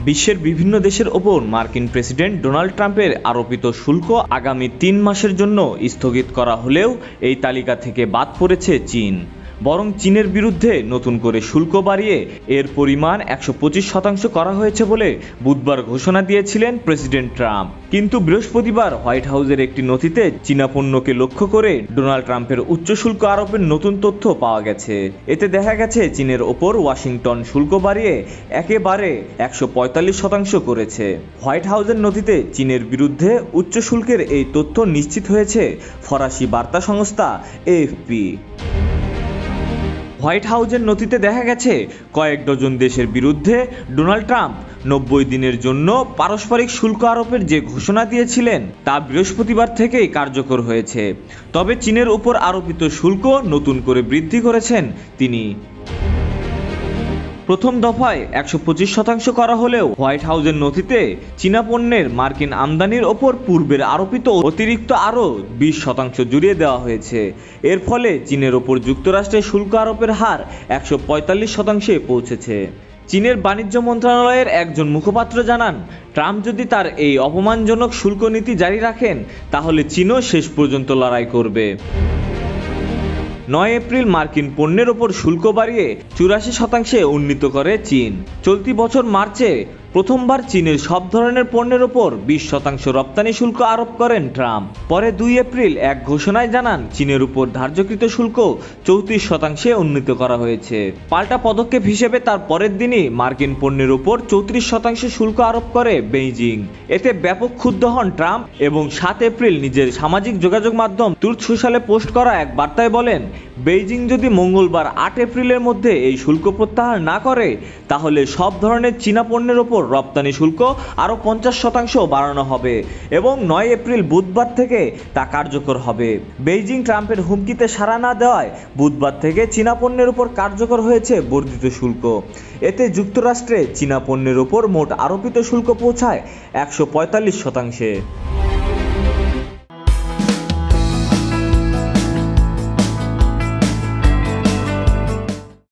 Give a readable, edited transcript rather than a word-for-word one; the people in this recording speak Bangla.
বিশ্বের বিভিন্ন দেশের ওপর মার্কিন প্রেসিডেন্ট ডোনাল্ড ট্রাম্পের আরোপিত শুল্ক আগামী ৩ মাসের জন্য স্থগিত করা হলেও এই তালিকা থেকে বাদ পড়েছে চীন। বরং চীনের বিরুদ্ধে নতুন করে শুল্ক বাড়িয়ে এর পরিমাণ ১২৫% করা হয়েছে বলে বুধবার ঘোষণা দিয়েছিলেন প্রেসিডেন্ট ট্রাম্প। কিন্তু বৃহস্পতিবার হোয়াইট হাউসের একটি নথিতে চীনা পণ্যকে লক্ষ্য করে ডোনাল্ড ট্রাম্পের উচ্চ শুল্ক আরোপের নতুন তথ্য পাওয়া গেছে। এতে দেখা গেছে চীনের ওপর ওয়াশিংটন শুল্ক বাড়িয়ে একেবারে ১৪৫% করেছে। হোয়াইট হাউসের নথিতে চীনের বিরুদ্ধে উচ্চ শুল্কের এই তথ্য নিশ্চিত হয়েছে ফরাসি বার্তা সংস্থা এএফপি। হোয়াইট হাউসের নথিতে দেখা গেছে কয়েক ডজন দেশের বিরুদ্ধে ডোনাল্ড ট্রাম্প ৯০ দিনের জন্য পারস্পরিক শুল্ক আরোপের যে ঘোষণা দিয়েছিলেন তা বৃহস্পতিবার থেকেই কার্যকর হয়েছে। তবে চীনের উপর আরোপিত শুল্ক নতুন করে বৃদ্ধি করেছেন তিনি। প্রথম দফায় ১২৫% করা হলেও হোয়াইট হাউসের নথিতে চীনা পণ্যের মার্কিন আমদানির ওপর পূর্বের আরোপিত অতিরিক্ত আরও ২০% জুড়িয়ে দেওয়া হয়েছে। এর ফলে চীনের ওপর যুক্তরাষ্ট্রের শুল্ক আরোপের হার ১৪৫%-এ পৌঁছেছে। চীনের বাণিজ্য মন্ত্রণালয়ের একজন মুখপাত্র জানান, ট্রাম্প যদি তার এই অপমানজনক শুল্ক নীতি জারি রাখেন তাহলে চীনও শেষ পর্যন্ত লড়াই করবে। ৯ এপ্রিল মার্কিন পণ্যের ওপর শুল্ক বাড়িয়ে ৮৪%-এ উন্নীত করে চীন। চলতি বছর মার্চে প্রথমবার চীনের সব ধরনের পণ্যের ওপর ২০% রপ্তানি শুল্ক আরোপ করেন ট্রাম্প। পরে ২ এপ্রিল এক ঘোষণায় জানান চীনের উপর ধার্যকৃত শুল্ক ৩৪%-এ উন্নীত করা হয়েছে। পাল্টা পদক্ষেপ হিসেবে তার পরের দিনই মার্কিন পণ্যের ওপর ৩৪% শুল্ক আরোপ করে বেইজিং। এতে ব্যাপক ক্ষুব্ধ হন ট্রাম্প এবং ৭ এপ্রিল নিজের সামাজিক যোগাযোগ মাধ্যম ট্রুথ সোশ্যালে পোস্ট করা এক বার্তায় বলেন, বেইজিং যদি মঙ্গলবার ৮ এপ্রিলের মধ্যে এই শুল্ক প্রত্যাহার না করে তাহলে সব ধরনের চীনা পণ্যের ওপর রপ্তানি শুল্ক আরও ৫০% বাড়ানো হবে এবং ৯ এপ্রিল বুধবার থেকে তা কার্যকর হবে। বেইজিং ট্রাম্পের হুমকিতে সাড়া না দেওয়ায় বুধবার থেকে চীনা পণ্যের উপর কার্যকর হয়েছে বর্ধিত শুল্ক। এতে যুক্তরাষ্ট্রে চীনা পণ্যের ওপর মোট আরোপিত শুল্ক পৌঁছায় ১৪৫%-এ।